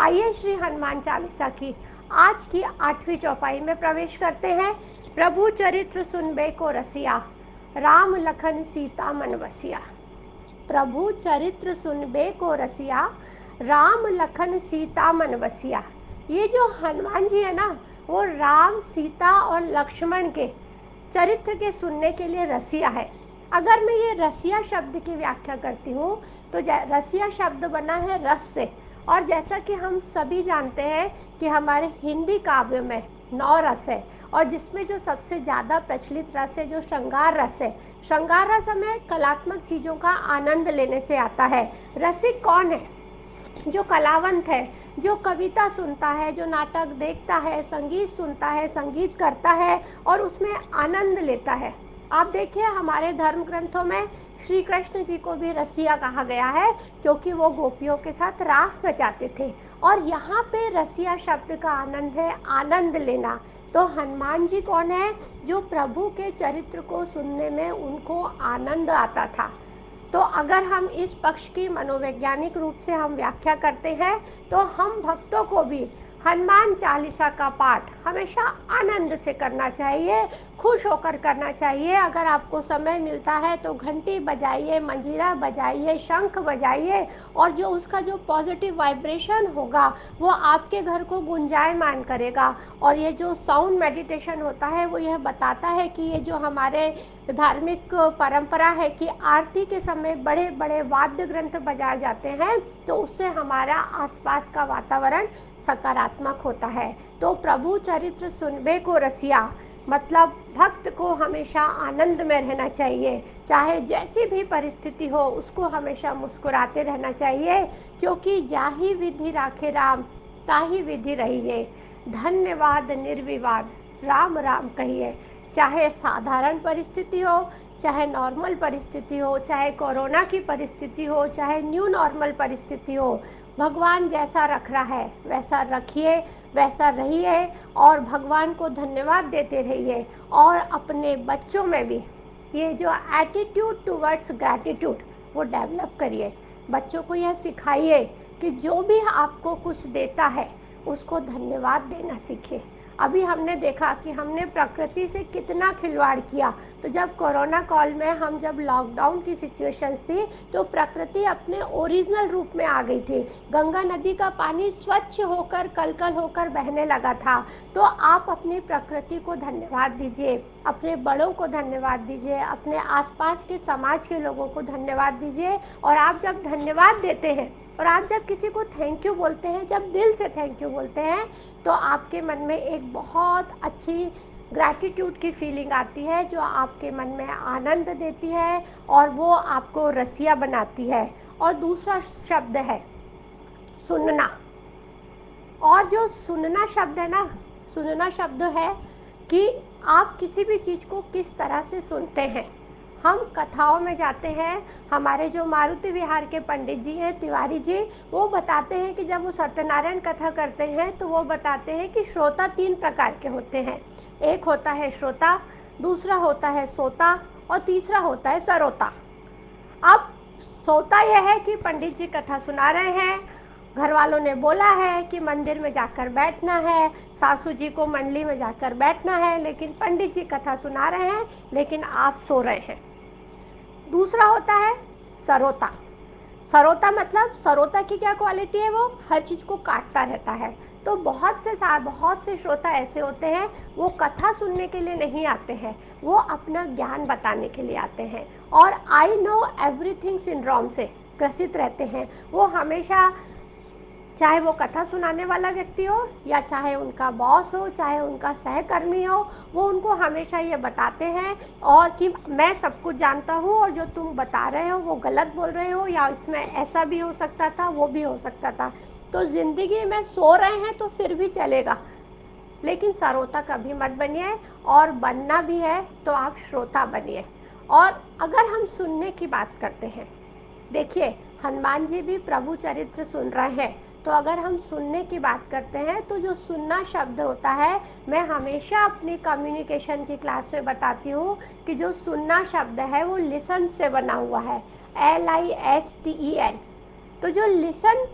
आइए श्री हनुमान चालीसा की आज की 8वीं चौपाई में प्रवेश करते हैं। प्रभु चरित्र सुनबे को रसिया, राम लखन सीता मन बसिया। प्रभु चरित्र सुनबे को रसिया, राम लखन सीता मन बसिया। ये जो हनुमान जी है ना, वो राम, सीता और लक्ष्मण के चरित्र के सुनने के लिए रसिया है। अगर मैं ये रसिया शब्द की व्याख्या करती हूँ तो रसिया शब्द बना है रस से, और जैसा कि हम सभी जानते हैं कि हमारे हिंदी काव्य में 9 रस है, और जिसमें जो सबसे ज़्यादा प्रचलित रस है जो श्रृंगार रस है। श्रृंगार रस हमें कलात्मक चीज़ों का आनंद लेने से आता है। रसिक कौन है? जो कलावंत है, जो कविता सुनता है, जो नाटक देखता है, संगीत सुनता है, संगीत करता है और उसमें आनंद लेता है। आप देखिए हमारे धर्म ग्रंथों में श्री कृष्ण जी को भी रसिया कहा गया है, क्योंकि वो गोपियों के साथ रास नचाते थे। और यहाँ पे रसिया शब्द का आनंद है आनंद लेना। तो हनुमान जी कौन है? जो प्रभु के चरित्र को सुनने में उनको आनंद आता था। तो अगर हम इस पक्ष की मनोवैज्ञानिक रूप से हम व्याख्या करते हैं तो हम भक्तों को भी हनुमान चालीसा का पाठ हमेशा आनंद से करना चाहिए, खुश होकर करना चाहिए। अगर आपको समय मिलता है तो घंटी बजाइए, मंजीरा बजाइए, शंख बजाइए, और जो उसका जो पॉजिटिव वाइब्रेशन होगा वो आपके घर को गुंजायमान करेगा। और ये जो साउंड मेडिटेशन होता है वो यह बताता है कि ये जो हमारे धार्मिक परंपरा है कि आरती के समय बड़े बड़े वाद्य ग्रंथ बजाए जाते हैं, तो उससे हमारा आसपास का वातावरण सकारात्मक होता है। तो प्रभु चरित्र सुनबे को रसिया मतलब भक्त को हमेशा आनंद में रहना चाहिए, चाहे जैसी भी परिस्थिति हो उसको हमेशा मुस्कुराते रहना चाहिए, क्योंकि जाही विधि राखे राम ताही विधि रहिए, धन्यवाद निर्विवाद राम राम कहिए। चाहे साधारण परिस्थिति हो, चाहे नॉर्मल परिस्थिति हो, चाहे कोरोना की परिस्थिति हो, चाहे न्यू नॉर्मल परिस्थिति हो, भगवान जैसा रख रहा है वैसा रखिए, वैसा रहिए और भगवान को धन्यवाद देते रहिए। और अपने बच्चों में भी ये जो एटीट्यूड टुवर्ड्स ग्रैटिट्यूड वो डेवलप करिए। बच्चों को यह सिखाइए कि जो भी आपको कुछ देता है उसको धन्यवाद देना सीखिए। अभी हमने देखा कि हमने प्रकृति से कितना खिलवाड़ किया। तो जब कोरोना काल में हम जब लॉकडाउन की सिचुएशंस थी तो प्रकृति अपने ओरिजिनल रूप में आ गई थी। गंगा नदी का पानी स्वच्छ होकर कलकल होकर बहने लगा था। तो आप अपनी प्रकृति को धन्यवाद दीजिए, अपने बड़ों को धन्यवाद दीजिए, अपने आसपास के समाज के लोगों को धन्यवाद दीजिए। और आप जब धन्यवाद देते हैं और आप जब किसी को थैंक यू बोलते हैं, जब दिल से थैंक यू बोलते हैं, तो आपके मन में एक बहुत अच्छी ग्रैटिट्यूड की फीलिंग आती है जो आपके मन में आनंद देती है और वो आपको रसिया बनाती है। और दूसरा शब्द है सुनना। और जो सुनना शब्द है ना, सुनना शब्द है कि आप किसी भी चीज़ को किस तरह से सुनते हैं। हम कथाओं में जाते हैं, हमारे जो मारुति विहार के पंडित जी हैं तिवारी जी, वो बताते हैं कि जब वो सत्यनारायण कथा करते हैं तो वो बताते हैं कि श्रोता 3 प्रकार के होते हैं। एक होता है श्रोता, दूसरा होता है सोता और तीसरा होता है सरोता। अब सोता यह है कि पंडित जी कथा सुना रहे हैं, घर वालों ने बोला है कि मंदिर में जाकर बैठना है, सासू जी को मंडली में जाकर बैठना है, लेकिन पंडित जी कथा सुना रहे हैं लेकिन आप सो रहे हैं। दूसरा होता है सरोता। सरोता मतलब सरोता की क्या क्वालिटी है? वो हर चीज़ को काटता रहता है। तो बहुत से श्रोता ऐसे होते हैं, वो कथा सुनने के लिए नहीं आते हैं, वो अपना ज्ञान बताने के लिए आते हैं और आई नो एवरीथिंग सिंड्रोम से ग्रसित रहते हैं। वो हमेशा, चाहे वो कथा सुनाने वाला व्यक्ति हो या चाहे उनका बॉस हो, चाहे उनका सहकर्मी हो, वो उनको हमेशा ये बताते हैं और कि मैं सब कुछ जानता हूँ और जो तुम बता रहे हो वो गलत बोल रहे हो, या इसमें ऐसा भी हो सकता था, वो भी हो सकता था। तो ज़िंदगी में सो रहे हैं तो फिर भी चलेगा, लेकिन सरोता कभी मत बनिए, और बनना भी है तो आप श्रोता बनिए। और अगर हम सुनने की बात करते हैं, देखिए हनुमान जी भी प्रभु चरित्र सुन रहे हैं, तो अगर हम सुनने की बात करते हैं तो जो सुनना शब्द होता है, मैं हमेशा अपनी कम्युनिकेशन की क्लास में बताती हूँ कि जो सुनना शब्द है वो लिसन से बना हुआ है, LISTEN। तो जो लिसन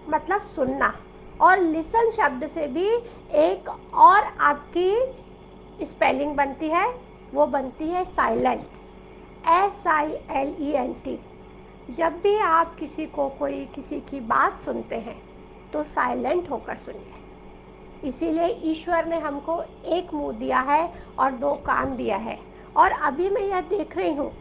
मतलब सुनना, और लिसन शब्द से भी एक और आपकी स्पेलिंग बनती है, वो बनती है साइलेंट, SILENT। जब भी आप किसी की बात सुनते हैं तो साइलेंट होकर सुनिए। इसीलिए ईश्वर ने हमको एक मुंह दिया है और दो कान दिया है। और अभी मैं यह देख रही हूँ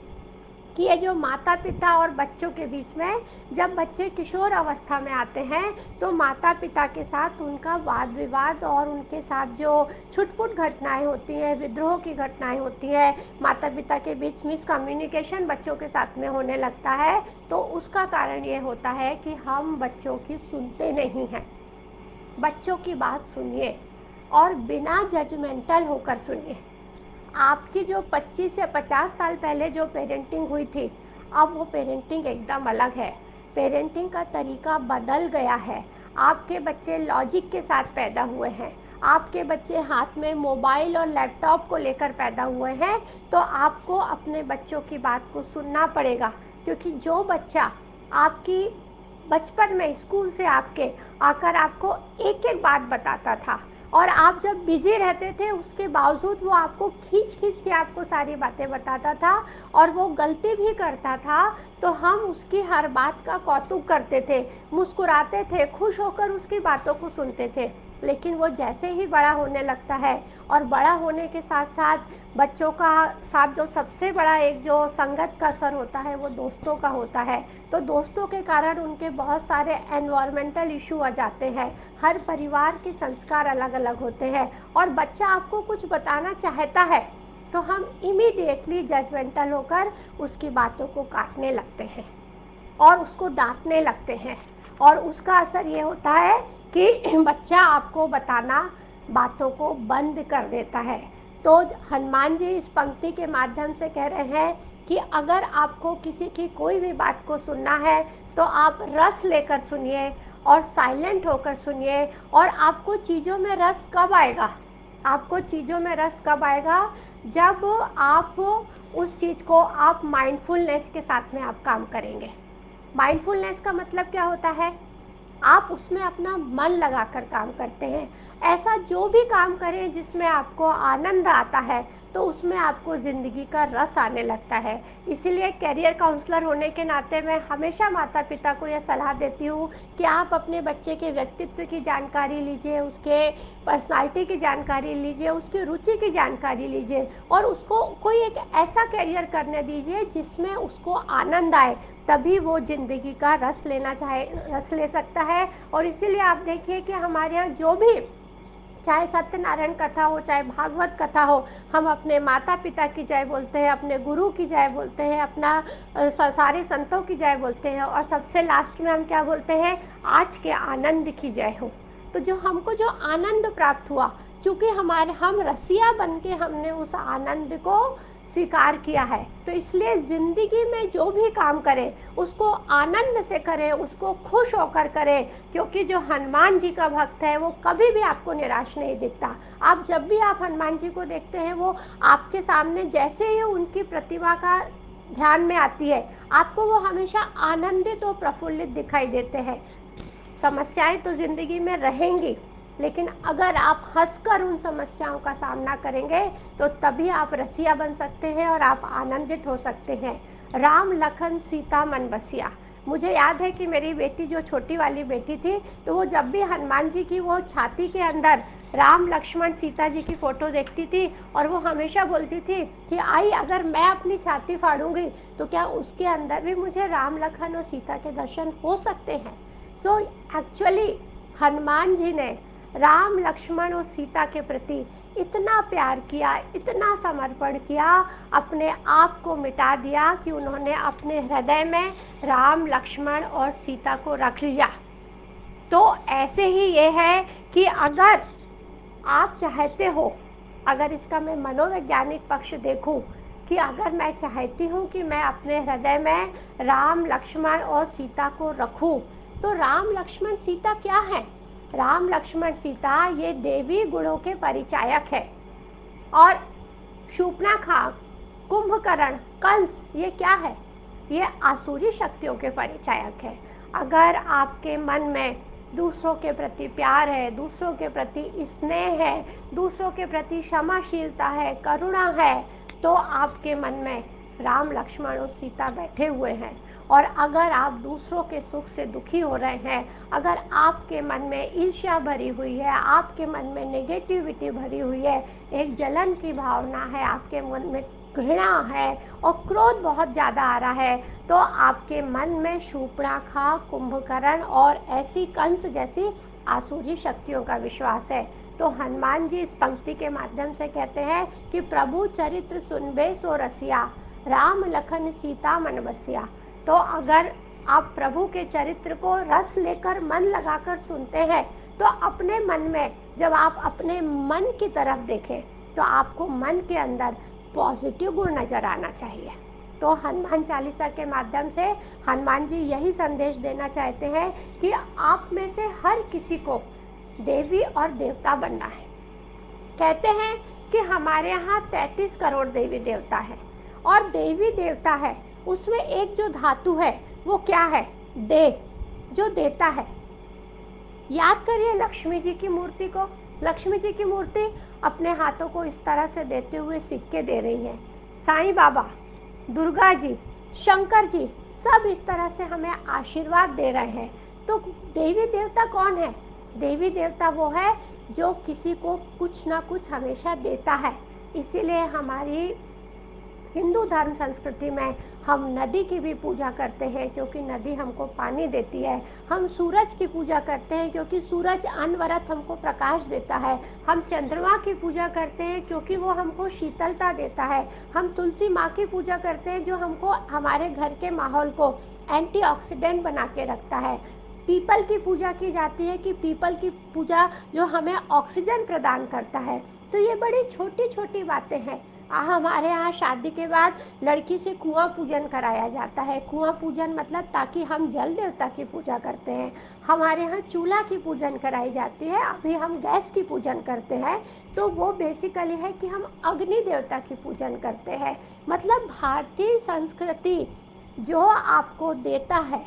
कि ये जो माता पिता और बच्चों के बीच में, जब बच्चे किशोर अवस्था में आते हैं तो माता पिता के साथ उनका वाद विवाद और उनके साथ जो छुटपुट घटनाएं होती हैं, विद्रोह की घटनाएं होती हैं, माता पिता के बीच मिसकम्युनिकेशन बच्चों के साथ में होने लगता है, तो उसका कारण ये होता है कि हम बच्चों की सुनते नहीं हैं। बच्चों की बात सुनिए और बिना जजमेंटल होकर सुनिए। आपकी जो 25 से 50 साल पहले जो पेरेंटिंग हुई थी, अब वो पेरेंटिंग एकदम अलग है। पेरेंटिंग का तरीका बदल गया है। आपके बच्चे लॉजिक के साथ पैदा हुए हैं, आपके बच्चे हाथ में मोबाइल और लैपटॉप को लेकर पैदा हुए हैं। तो आपको अपने बच्चों की बात को सुनना पड़ेगा, क्योंकि जो बच्चा आपकी बचपन में स्कूल से आपके आकर आपको एक एक बात बताता था और आप जब बिजी रहते थे उसके बावजूद वो आपको खींच खींच के आपको सारी बातें बताता था और वो गलती भी करता था तो हम उसकी हर बात का कौतुक करते थे, मुस्कुराते थे, खुश होकर उसकी बातों को सुनते थे। लेकिन वो जैसे ही बड़ा होने लगता है और बड़ा होने के साथ साथ बच्चों का साथ जो सबसे बड़ा एक जो संगत का असर होता है वो दोस्तों का होता है। तो दोस्तों के कारण उनके बहुत सारे एनवायरमेंटल इशू आ जाते हैं। हर परिवार के संस्कार अलग अलग होते हैं और बच्चा आपको कुछ बताना चाहता है तो हम इमीडिएटली जजमेंटल होकर उसकी बातों को काटने लगते हैं और उसको डांटने लगते हैं। और उसका असर ये होता है कि बच्चा आपको बताना बातों को बंद कर देता है। तो हनुमान जी इस पंक्ति के माध्यम से कह रहे हैं कि अगर आपको किसी की कोई भी बात को सुनना है तो आप रस लेकर सुनिए और साइलेंट होकर सुनिए। और आपको चीज़ों में रस कब आएगा? आपको चीज़ों में रस कब आएगा? जब आप उस चीज़ को आप माइंडफुलनेस के साथ में आप काम करेंगे। माइंडफुलनेस का मतलब क्या होता है? आप उसमें अपना मन लगाकर काम करते हैं। ऐसा जो भी काम करें जिसमें आपको आनंद आता है तो उसमें आपको ज़िंदगी का रस आने लगता है। इसीलिए करियर काउंसलर होने के नाते मैं हमेशा माता पिता को यह सलाह देती हूँ कि आप अपने बच्चे के व्यक्तित्व की जानकारी लीजिए, उसके पर्सनालिटी की जानकारी लीजिए, उसकी रुचि की जानकारी लीजिए और उसको कोई एक ऐसा करियर करने दीजिए जिसमें उसको आनंद आए, तभी वो ज़िंदगी का रस ले सकता है। और इसीलिए आप देखिए कि हमारे यहाँ जो भी, चाहे सत्यनारायण कथा हो, चाहे भागवत कथा हो, हम अपने माता पिता की जय बोलते हैं, अपने गुरु की जय बोलते हैं, अपना सारे संतों की जय बोलते हैं और सबसे लास्ट में हम क्या बोलते हैं? आज के आनंद की जय हो। तो जो हमको जो आनंद प्राप्त हुआ, चूँकि हम रसिया बन के हमने उस आनंद को स्वीकार किया है, तो इसलिए ज़िंदगी में जो भी काम करें उसको आनंद से करें, उसको खुश होकर करें। क्योंकि जो हनुमान जी का भक्त है वो कभी भी आपको निराश नहीं दिखता। आप जब भी आप हनुमान जी को देखते हैं वो आपके सामने जैसे ही उनकी प्रतिमा का ध्यान में आती है आपको वो हमेशा आनंदित और प्रफुल्लित दिखाई देते हैं। समस्याएं तो ज़िंदगी में रहेंगी, लेकिन अगर आप हंसकर उन समस्याओं का सामना करेंगे तो तभी आप रसिया बन सकते हैं और आप आनंदित हो सकते हैं। राम लखन सीता मन बसिया। मुझे याद है कि मेरी बेटी, जो छोटी वाली बेटी थी, तो वो जब भी हनुमान जी की वो छाती के अंदर राम लक्ष्मण सीता जी की फ़ोटो देखती थी और वो हमेशा बोलती थी कि आई, अगर मैं अपनी छाती फाड़ूंगी तो क्या उसके अंदर भी मुझे राम लखन और सीता के दर्शन हो सकते हैं। सो एक्चुअली हनुमान जी ने राम लक्ष्मण और सीता के प्रति इतना प्यार किया, इतना समर्पण किया, अपने आप को मिटा दिया कि उन्होंने अपने हृदय में राम लक्ष्मण और सीता को रख लिया। तो ऐसे ही ये है कि अगर आप चाहते हो, अगर इसका मैं मनोवैज्ञानिक पक्ष देखूं कि अगर मैं चाहती हूँ कि मैं अपने हृदय में राम लक्ष्मण और सीता को रखूं, तो राम लक्ष्मण सीता क्या है? राम लक्ष्मण सीता ये देवी गुणों के परिचायक है। और शूर्पणखा, कुंभकर्ण, कंस, ये क्या है? ये आसुरी शक्तियों के परिचायक है। अगर आपके मन में दूसरों के प्रति प्यार है, दूसरों के प्रति स्नेह है, दूसरों के प्रति क्षमाशीलता है, करुणा है, तो आपके मन में राम लक्ष्मण और सीता बैठे हुए हैं। और अगर आप दूसरों के सुख से दुखी हो रहे हैं, अगर आपके मन में ईर्ष्या भरी हुई है, आपके मन में नेगेटिविटी भरी हुई है, एक जलन की भावना है, आपके मन में घृणा है और क्रोध बहुत ज़्यादा आ रहा है, तो आपके मन में शूर्पणखा, कुंभकर्ण और ऐसी कंस जैसी आसुरी शक्तियों का विश्वास है। तो हनुमान जी इस पंक्ति के माध्यम से कहते हैं कि प्रभु चरित्र सुनबे सो रसिया, राम लखन सीता मन बसिया। तो अगर आप प्रभु के चरित्र को रस लेकर मन लगाकर सुनते हैं, तो अपने मन में जब आप अपने मन की तरफ देखें तो आपको मन के अंदर पॉजिटिव गुण नजर आना चाहिए। तो हनुमान चालीसा के माध्यम से हनुमान जी यही संदेश देना चाहते हैं कि आप में से हर किसी को देवी और देवता बनना है। कहते हैं कि हमारे यहाँ 33 करोड़ देवी देवता है, और देवी देवता है उसमें एक जो धातु है वो क्या है? दे, जो देता है। याद करिए लक्ष्मी जी की मूर्ति को। लक्ष्मी जी की मूर्ति अपने हाथों को इस तरह से देते हुए सिक्के दे रही है। साईं बाबा, दुर्गा जी, शंकर जी सब इस तरह से हमें आशीर्वाद दे रहे हैं। तो देवी देवता कौन है? देवी देवता वो है जो किसी को कुछ ना कुछ हमेशा देता है। इसीलिए हमारी हिंदू धर्म संस्कृति में हम नदी की भी पूजा करते हैं क्योंकि नदी हमको पानी देती है। हम सूरज की पूजा करते हैं क्योंकि सूरज अनवरत हमको प्रकाश देता है। हम चंद्रमा की पूजा करते हैं क्योंकि वो हमको शीतलता देता है। हम तुलसी माँ की पूजा करते हैं जो हमको हमारे घर के माहौल को एंटीऑक्सीडेंट बना के रखता है। पीपल की पूजा की जाती है कि पीपल की पूजा जो हमें ऑक्सीजन प्रदान करता है। तो ये बड़ी छोटी छोटी बातें हैं। हमारे यहाँ शादी के बाद लड़की से कुआं पूजन कराया जाता है। कुआं पूजन मतलब ताकि हम जल देवता की पूजा करते हैं। हमारे यहाँ चूल्हा की पूजन कराई जाती है, अभी हम गैस की पूजन करते हैं। तो वो बेसिकली है कि हम अग्नि देवता की पूजन करते हैं। मतलब भारतीय संस्कृति जो आपको देता है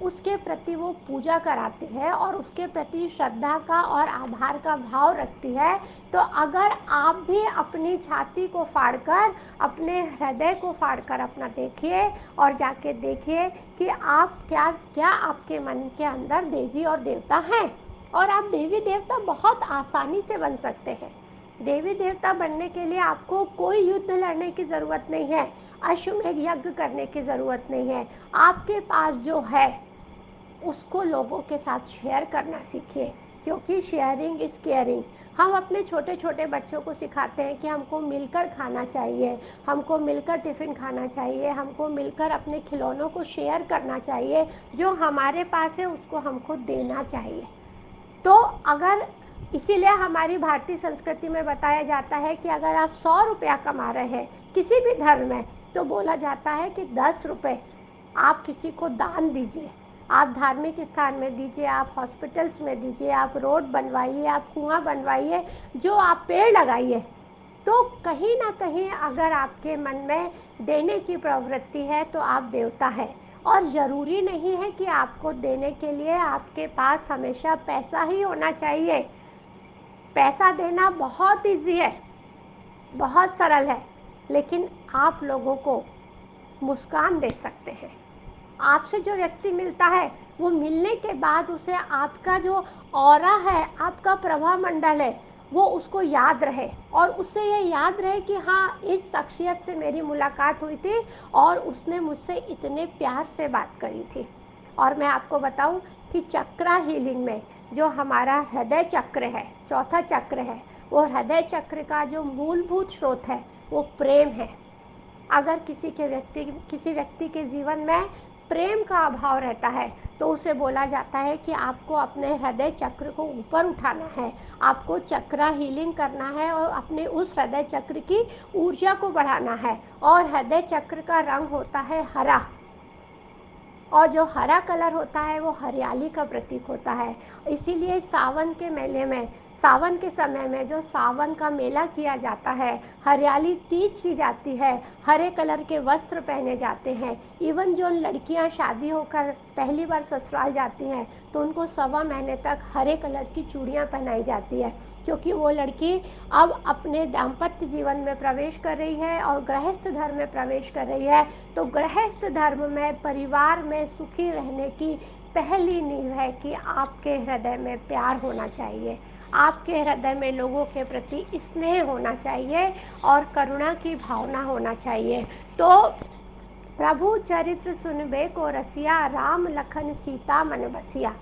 उसके प्रति वो पूजा कराती है और उसके प्रति श्रद्धा का और आभार का भाव रखती है। तो अगर आप भी अपनी छाती को फाड़कर, अपने हृदय को फाड़कर अपना देखिए और जाके देखिए कि आप क्या आपके मन के अंदर देवी और देवता हैं। और आप देवी देवता बहुत आसानी से बन सकते हैं। देवी देवता बनने के लिए आपको कोई युद्ध लड़ने की ज़रूरत नहीं है, अश्वमेध यज्ञ करने की ज़रूरत नहीं है। आपके पास जो है उसको लोगों के साथ शेयर करना सीखिए, क्योंकि शेयरिंग इज़ केयरिंग। हम अपने छोटे छोटे बच्चों को सिखाते हैं कि हमको मिलकर खाना चाहिए, हमको मिलकर टिफ़िन खाना चाहिए, हमको मिलकर अपने खिलौनों को शेयर करना चाहिए। जो हमारे पास है उसको हमको देना चाहिए। तो अगर इसीलिए हमारी भारतीय संस्कृति में बताया जाता है कि अगर आप 100 रुपया कमा रहे हैं किसी भी धर्म में, तो बोला जाता है कि 10 रुपये आप किसी को दान दीजिए। आप धार्मिक स्थान में दीजिए, आप हॉस्पिटल्स में दीजिए, आप रोड बनवाइए, आप कुआं बनवाइए, जो आप पेड़ लगाइए। तो कहीं ना कहीं अगर आपके मन में देने की प्रवृत्ति है तो आप देवता हैं। और ज़रूरी नहीं है कि आपको देने के लिए आपके पास हमेशा पैसा ही होना चाहिए। पैसा देना बहुत ईजी है, बहुत सरल है, लेकिन आप लोगों को मुस्कान दे सकते हैं। आपसे जो व्यक्ति मिलता है वो मिलने के बाद उसे आपका जो ऑरा है, आपका प्रभाव मंडल है, वो उसको याद रहे और उससे ये याद रहे कि हाँ, इस शख्सियत से मेरी मुलाकात हुई थी और उसने मुझसे इतने प्यार से बात करी थी। और मैं आपको बताऊं कि चक्रा हीलिंग में जो हमारा हृदय चक्र है, चौथा चक्र है, वो हृदय चक्र का जो मूलभूत स्रोत है वो प्रेम है। अगर किसी व्यक्ति के जीवन में प्रेम का अभाव रहता है तो उसे बोला जाता है कि आपको अपने हृदय चक्र को ऊपर उठाना है, आपको चक्रा हीलिंग करना है और अपने उस हृदय चक्र की ऊर्जा को बढ़ाना है। और हृदय चक्र का रंग होता है हरा, और जो हरा कलर होता है वो हरियाली का प्रतीक होता है। इसीलिए सावन के मेले में सावन के समय में जो सावन का मेला किया जाता है, हरियाली तीज की जाती है, हरे कलर के वस्त्र पहने जाते हैं। इवन जो लड़कियां शादी होकर पहली बार ससुराल जाती हैं तो उनको 1.25 महीने तक हरे कलर की चूड़ियां पहनाई जाती है, क्योंकि वो लड़की अब अपने दाम्पत्य जीवन में प्रवेश कर रही है और गृहस्थ धर्म में प्रवेश कर रही है। तो गृहस्थ धर्म में परिवार में सुखी रहने की पहली नींव है कि आपके हृदय में प्यार होना चाहिए, आपके हृदय में लोगों के प्रति स्नेह होना चाहिए और करुणा की भावना होना चाहिए। तो प्रभु चरित्र सुनबे को रसिया, राम लखन सीता मन बसिया।